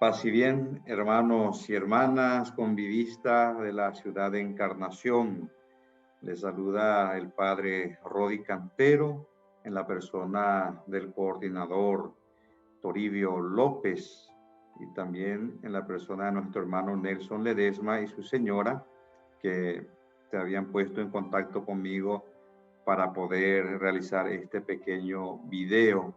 Paz y bien, hermanos y hermanas, convivistas de la ciudad de Encarnación. Les saluda el padre Rodi Cantero en la persona del coordinador Toribio López y también en la persona de nuestro hermano Nelson Ledesma y su señora, que se habían puesto en contacto conmigo para poder realizar este pequeño video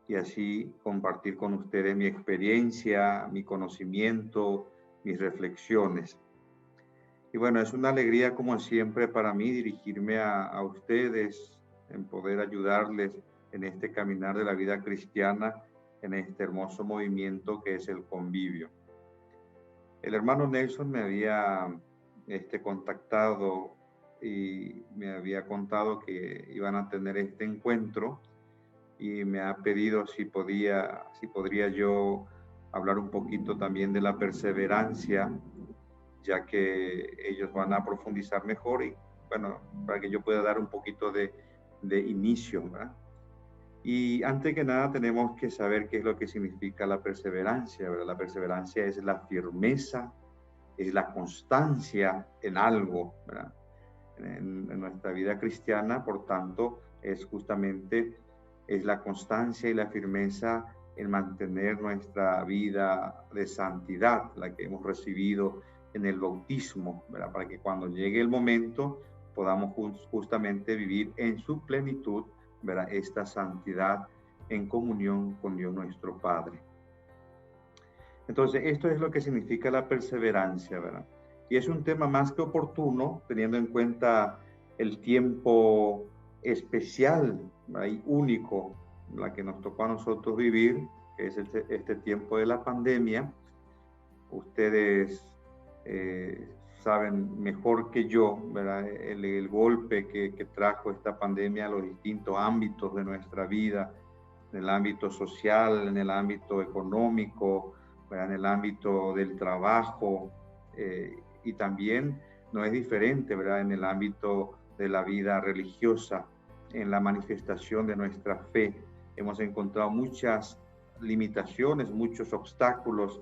y así compartir con ustedes mi experiencia, mi conocimiento, mis reflexiones. Y bueno, es una alegría como siempre para mí dirigirme a ustedes en poder ayudarles en este caminar de la vida cristiana, en este hermoso movimiento que es el convivio. El hermano Nelson me había contactado y me había contado que iban a tener este encuentro y me ha pedido si podría yo hablar un poquito también de la perseverancia, ya que ellos van a profundizar mejor y bueno, para que yo pueda dar un poquito de inicio, ¿verdad? Y antes que nada tenemos que saber qué es lo que significa la perseverancia, ¿verdad? La perseverancia es la firmeza, es la constancia en algo, ¿verdad? En nuestra vida cristiana, por tanto, es la constancia y la firmeza en mantener nuestra vida de santidad, la que hemos recibido en el bautismo, ¿verdad? Para que cuando llegue el momento podamos justamente vivir en su plenitud, ¿verdad? Esta santidad en comunión con Dios nuestro Padre. Entonces, esto es lo que significa la perseverancia, ¿verdad? Y es un tema más que oportuno, teniendo en cuenta el tiempo especial, ¿verdad? Y único, la que nos tocó a nosotros vivir, que es este tiempo de la pandemia. Ustedes saben mejor que yo, ¿verdad? El golpe que trajo esta pandemia a los distintos ámbitos de nuestra vida, en el ámbito social, en el ámbito económico, ¿verdad? En el ámbito del trabajo, y también no es diferente, ¿verdad? En el ámbito de la vida religiosa, en la manifestación de nuestra fe. Hemos encontrado muchas limitaciones, muchos obstáculos,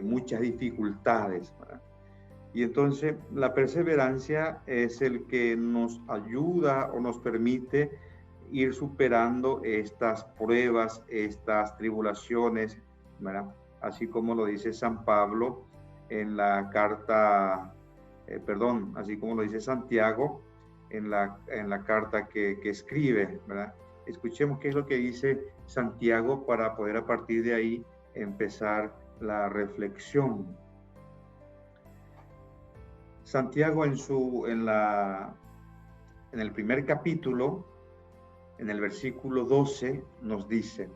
muchas dificultades, ¿verdad? Y entonces la perseverancia es el que nos ayuda o nos permite ir superando estas pruebas, estas tribulaciones, ¿verdad? Así como lo dice San Pablo en la carta, así como lo dice Santiago en la carta que escribe, ¿verdad? Escuchemos qué es lo que dice Santiago para poder a partir de ahí empezar la reflexión. Santiago en el primer capítulo, en el versículo 12, nos dice: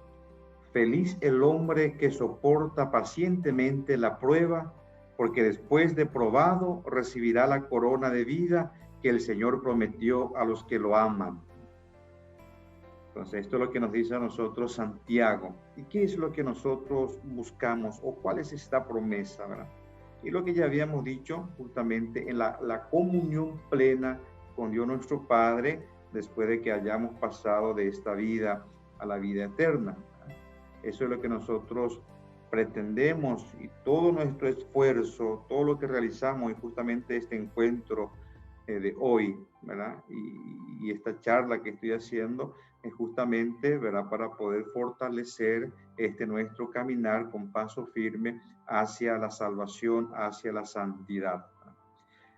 feliz el hombre que soporta pacientemente la prueba, porque después de probado recibirá la corona de vida que el Señor prometió a los que lo aman. Entonces, esto es lo que nos dice a nosotros Santiago. ¿Y qué es lo que nosotros buscamos o cuál es esta promesa, verdad? Y lo que ya habíamos dicho justamente en la comunión plena con Dios nuestro Padre después de que hayamos pasado de esta vida a la vida eterna. Eso es lo que nosotros pretendemos y todo nuestro esfuerzo, todo lo que realizamos y justamente este encuentro de hoy, ¿verdad? Y esta charla que estoy haciendo es justamente, ¿verdad? Para poder fortalecer nuestro caminar con paso firme hacia la salvación, hacia la santidad.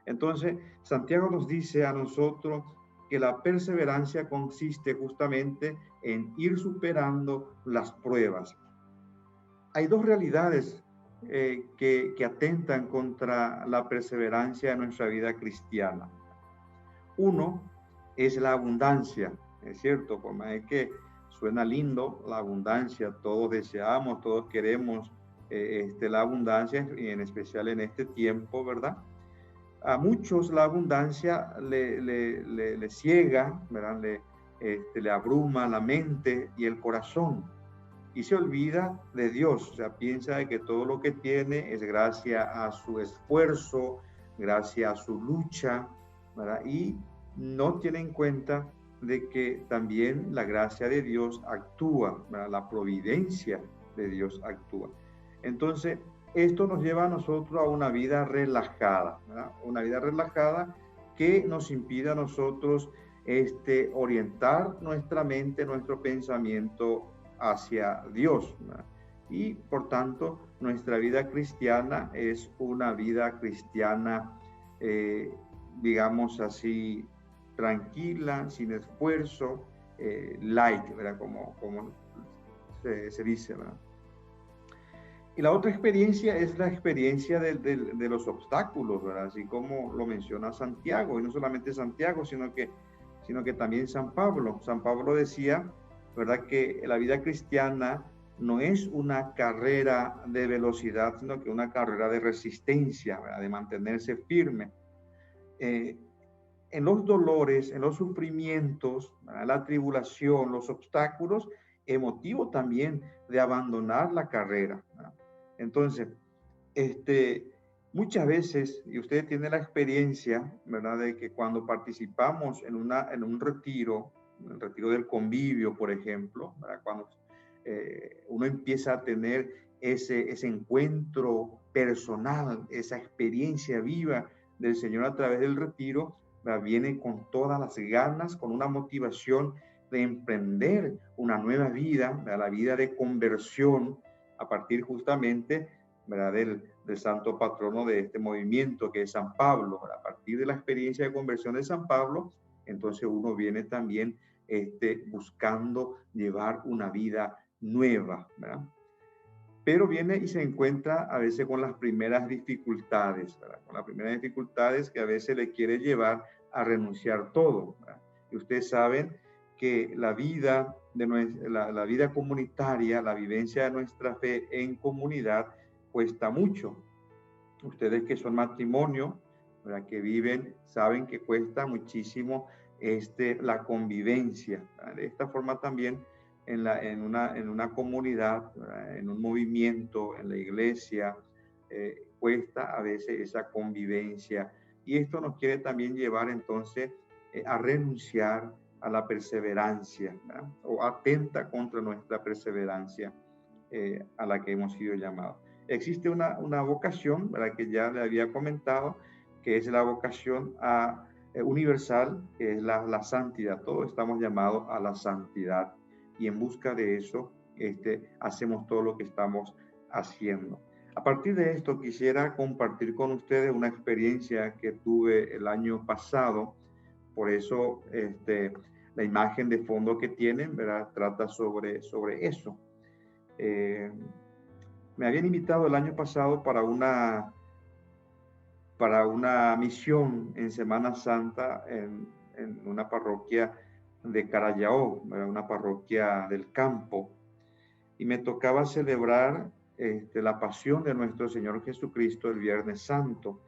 Entonces, Santiago nos dice a nosotros que la perseverancia consiste justamente en ir superando las pruebas. Hay dos realidades que atentan contra la perseverancia en nuestra vida cristiana. Uno es la abundancia, es cierto, por más que suena lindo, la abundancia, todos deseamos, todos queremos la abundancia, y en especial en este tiempo, ¿verdad? A muchos la abundancia le ciega, ¿verdad? Le abruma la mente y el corazón, y se olvida de Dios. O sea, piensa de que todo lo que tiene es gracias a su esfuerzo, gracias a su lucha, ¿verdad? Y no tiene en cuenta de que también la gracia de Dios actúa, ¿verdad? La providencia de Dios actúa. Entonces, esto nos lleva a nosotros a una vida relajada, ¿verdad? Una vida relajada que nos impide a nosotros orientar nuestra mente, nuestro pensamiento hacia Dios, ¿verdad? Y por tanto, nuestra vida cristiana es una vida cristiana, digamos así, tranquila, sin esfuerzo, light, ¿verdad? Como se dice, ¿verdad? Y la otra experiencia es la experiencia de los obstáculos, ¿verdad? Así como lo menciona Santiago, y no solamente Santiago, sino que también San Pablo. San Pablo decía, ¿verdad?, que la vida cristiana no es una carrera de velocidad, sino que una carrera de resistencia, ¿verdad?, de mantenerse firme. En los dolores, en los sufrimientos, ¿verdad?, la tribulación, los obstáculos, es motivo también de abandonar la carrera, ¿verdad? Entonces, muchas veces, y usted tiene la experiencia, ¿verdad?, de que cuando participamos en un retiro, el retiro del convivio, por ejemplo, ¿verdad?, cuando uno empieza a tener ese encuentro personal, esa experiencia viva del Señor a través del retiro, ¿verdad?, viene con todas las ganas, con una motivación de emprender una nueva vida, ¿verdad?, la vida de conversión, a partir justamente, ¿verdad?, del santo patrono de este movimiento, que es San Pablo. A partir de la experiencia de conversión de San Pablo, entonces uno viene también buscando llevar una vida nueva, ¿verdad? Pero viene y se encuentra a veces con las primeras dificultades, ¿verdad? Con las primeras dificultades que a veces le quiere llevar a renunciar todo, ¿verdad? Y ustedes saben que la vida la vida comunitaria, la vivencia de nuestra fe en comunidad cuesta mucho. Ustedes que son matrimonio, ¿verdad?, que viven, saben que cuesta muchísimo la convivencia, ¿verdad? De esta forma también en una comunidad, ¿verdad?, en un movimiento, en la iglesia, cuesta a veces esa convivencia. Y esto nos quiere también llevar entonces a renunciar a la perseverancia, ¿verdad?, o atenta contra nuestra perseverancia a la que hemos sido llamados. Existe una vocación, ¿verdad?, que ya le había comentado, que es la vocación universal, que es la santidad. Todos estamos llamados a la santidad, y en busca de eso hacemos todo lo que estamos haciendo. A partir de esto, quisiera compartir con ustedes una experiencia que tuve el año pasado. Por eso la imagen de fondo que tienen, ¿verdad?, trata sobre eso. Me habían invitado el año pasado para una misión en Semana Santa en una parroquia de Carayao, una parroquia del campo, y me tocaba celebrar la pasión de nuestro Señor Jesucristo el Viernes Santo.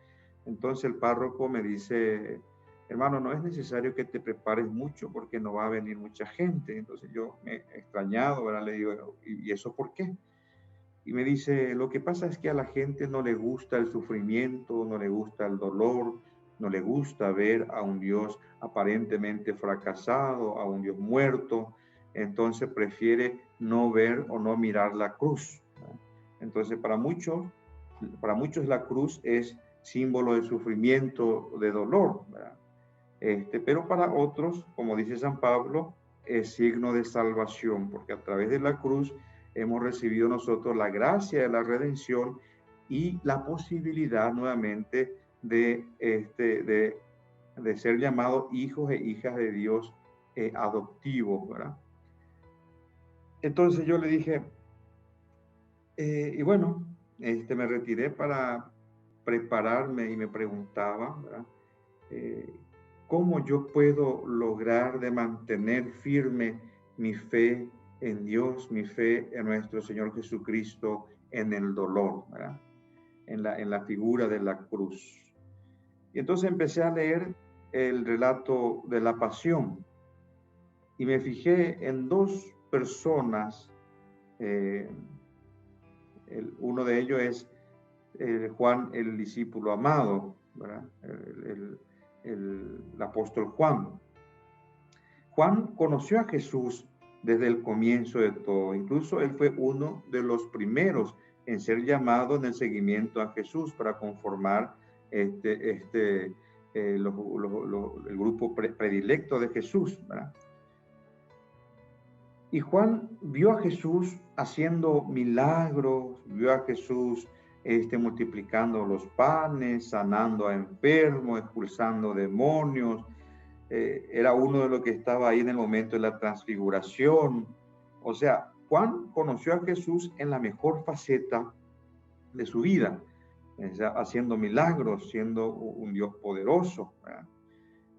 Entonces el párroco me dice: hermano, no es necesario que te prepares mucho porque no va a venir mucha gente. Entonces yo me he extrañado, ¿verdad? Le digo: ¿y eso por qué? Y me dice: lo que pasa es que a la gente no le gusta el sufrimiento, no le gusta el dolor, no le gusta ver a un Dios aparentemente fracasado, a un Dios muerto, entonces prefiere no ver o no mirar la cruz. Entonces para muchos la cruz es símbolo de sufrimiento, de dolor, ¿verdad? Pero para otros, como dice San Pablo, es signo de salvación, porque a través de la cruz hemos recibido nosotros la gracia de la redención y la posibilidad nuevamente de ser llamados hijos e hijas de Dios adoptivos, ¿verdad? Entonces yo le dije, y bueno, me retiré para prepararme y me preguntaba, ¿verdad?, ¿cómo yo puedo lograr de mantener firme mi fe en Dios, mi fe en nuestro Señor Jesucristo, en el dolor, ¿verdad? En la figura de la cruz. Y entonces empecé a leer el relato de la pasión y me fijé en dos personas. Uno de ellos es Juan, el discípulo amado, ¿verdad? El apóstol Juan. Juan conoció a Jesús desde el comienzo de todo. Incluso él fue uno de los primeros en ser llamado en el seguimiento a Jesús para conformar el grupo predilecto de Jesús, ¿verdad? Y Juan vio a Jesús haciendo milagros, vio a Jesús multiplicando los panes, sanando a enfermos, expulsando demonios. Era uno de los que estaba ahí en el momento de la transfiguración. O sea, Juan conoció a Jesús en la mejor faceta de su vida, haciendo milagros, siendo un Dios poderoso,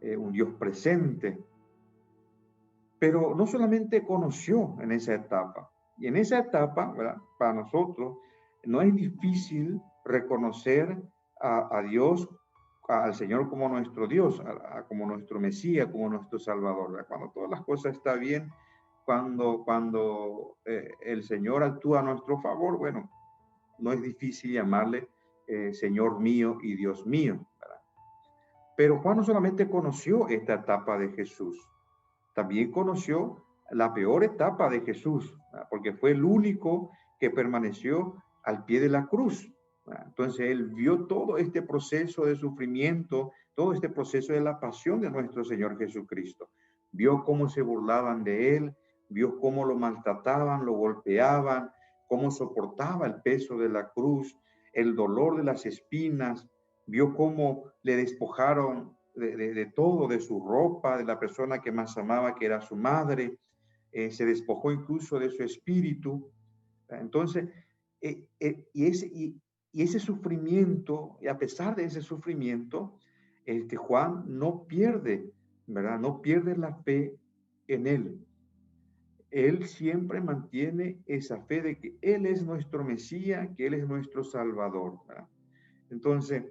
un Dios presente. Pero no solamente conoció en esa etapa, y en esa etapa, ¿verdad? Para nosotros, no es difícil reconocer a Dios, al Señor como nuestro Dios, como nuestro Mesías, como nuestro Salvador, ¿verdad? Cuando todas las cosas están bien, cuando el Señor actúa a nuestro favor, bueno, no es difícil llamarle Señor mío y Dios mío, ¿verdad? Pero Juan no solamente conoció esta etapa de Jesús, también conoció la peor etapa de Jesús, ¿verdad? Porque fue el único que permaneció al pie de la cruz, ¿verdad? Entonces él vio todo este proceso de sufrimiento, todo este proceso de la pasión de nuestro Señor Jesucristo. Vio cómo se burlaban de él, vio cómo lo maltrataban, lo golpeaban, cómo soportaba el peso de la cruz, el dolor de las espinas, vio cómo le despojaron de todo, de su ropa, de la persona que más amaba, que era su madre, se despojó incluso de su espíritu. Entonces, y ese sufrimiento, y a pesar de ese sufrimiento, Juan no pierde, ¿verdad? No pierde la fe en él. Él siempre mantiene esa fe de que Él es nuestro Mesías, que Él es nuestro Salvador, ¿verdad? Entonces,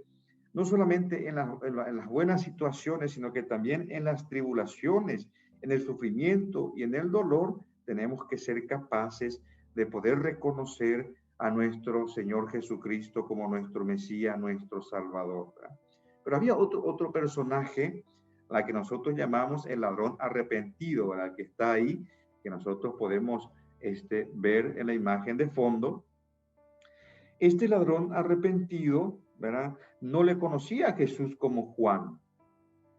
no solamente en las buenas situaciones, sino que también en las tribulaciones, en el sufrimiento y en el dolor, tenemos que ser capaces de poder reconocer a nuestro Señor Jesucristo como nuestro Mesías, nuestro Salvador, ¿verdad? Pero había otro personaje, la que nosotros llamamos el ladrón arrepentido, ¿verdad? Que está ahí, que nosotros podemos ver en la imagen de fondo. Este ladrón arrepentido, ¿verdad? No le conocía a Jesús como Juan.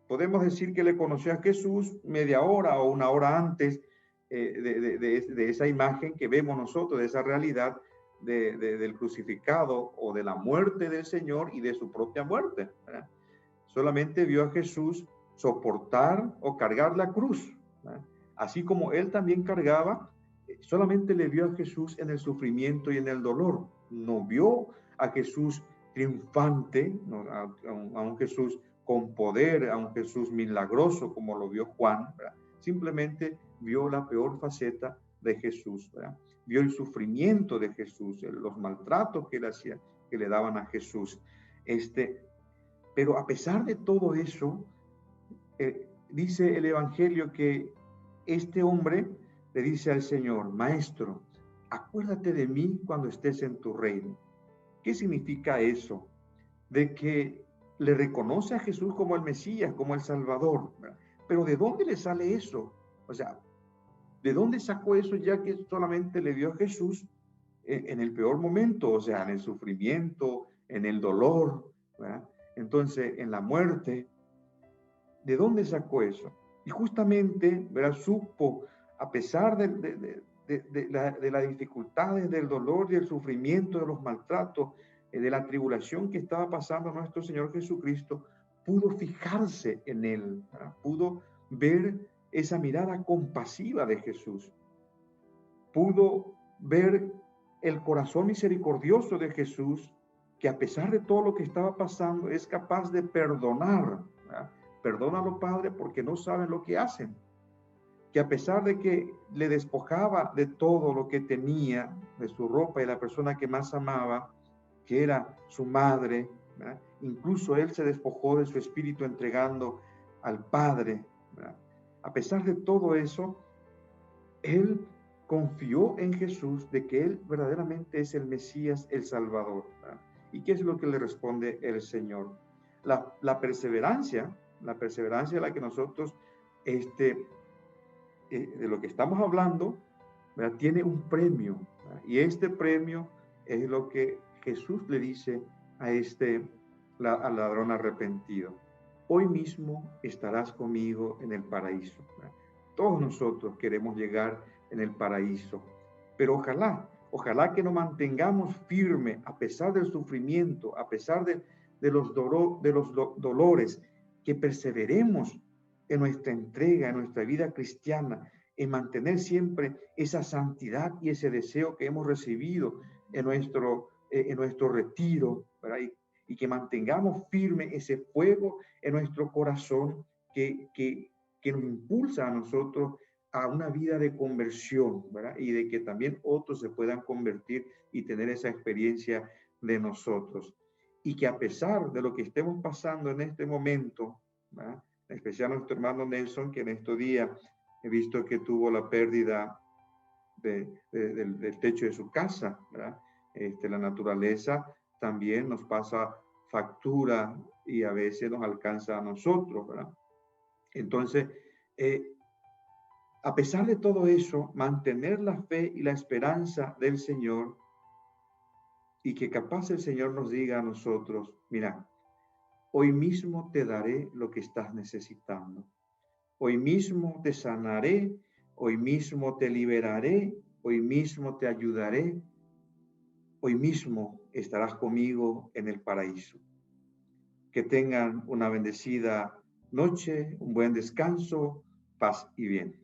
Podemos decir que le conoció a Jesús media hora o una hora antes de esa imagen que vemos nosotros, de esa realidad del crucificado o de la muerte del Señor y de su propia muerte, ¿verdad? Solamente vio a Jesús soportar o cargar la cruz, ¿verdad? Así como él también cargaba, solamente le vio a Jesús en el sufrimiento y en el dolor. No vio a Jesús triunfante, ¿no? A un Jesús con poder, a un Jesús milagroso como lo vio Juan, ¿verdad? Simplemente vio la peor faceta de Jesús, ¿verdad? Vio el sufrimiento de Jesús, los maltratos que le daban a Jesús. Pero a pesar de todo eso, dice el Evangelio que este hombre le dice al Señor: Maestro, acuérdate de mí cuando estés en tu reino. ¿Qué significa eso? De que le reconoce a Jesús como el Mesías, como el Salvador, ¿verdad? Pero ¿de dónde le sale eso? O sea, ¿de dónde sacó eso ya que solamente le dio a Jesús en el peor momento? O sea, en el sufrimiento, en el dolor, ¿verdad? Entonces, en la muerte. ¿De dónde sacó eso? Y justamente, ¿verdad? Supo, a pesar de las dificultades, del dolor, del sufrimiento, de los maltratos, de la tribulación que estaba pasando nuestro Señor Jesucristo, pudo fijarse en él, ¿verdad? Pudo ver esa mirada compasiva de Jesús, pudo ver el corazón misericordioso de Jesús, que a pesar de todo lo que estaba pasando, es capaz de perdonar, ¿verdad? Perdónalo, Padre, porque no saben lo que hacen. que a pesar de que le despojaba de todo lo que tenía, de su ropa y la persona que más amaba, que era su madre, ¿verdad? Incluso él se despojó de su espíritu entregando al Padre, ¿verdad? A pesar de todo eso, él confió en Jesús de que él verdaderamente es el Mesías, el Salvador, ¿verdad? ¿Y qué es lo que le responde el Señor? La perseverancia a la que nosotros, de lo que estamos hablando, ¿verdad? Tiene un premio, ¿verdad? Y este premio es lo que Jesús le dice al ladrón arrepentido. Hoy mismo estarás conmigo en el paraíso, ¿verdad? Todos nosotros queremos llegar en el paraíso, pero ojalá que nos mantengamos firmes a pesar del sufrimiento, a pesar de los dolores, que perseveremos en nuestra entrega, en nuestra vida cristiana, en mantener siempre esa santidad y ese deseo que hemos recibido en nuestro retiro, ¿verdad? Y que mantengamos firme ese fuego en nuestro corazón que nos impulsa a nosotros a una vida de conversión, ¿verdad? Y de que también otros se puedan convertir y tener esa experiencia de nosotros. Y que a pesar de lo que estemos pasando en este momento, ¿verdad? En especial nuestro hermano Nelson, que en estos días he visto que tuvo la pérdida del techo de su casa, ¿verdad? La naturaleza también nos pasa factura y a veces nos alcanza a nosotros, ¿verdad? Entonces, a pesar de todo eso, mantener la fe y la esperanza del Señor, y que capaz el Señor nos diga a nosotros, mira, hoy mismo te daré lo que estás necesitando. Hoy mismo te sanaré, hoy mismo te liberaré, hoy mismo te ayudaré, hoy mismo estarás conmigo en el paraíso. Que tengan una bendecida noche, un buen descanso, paz y bien.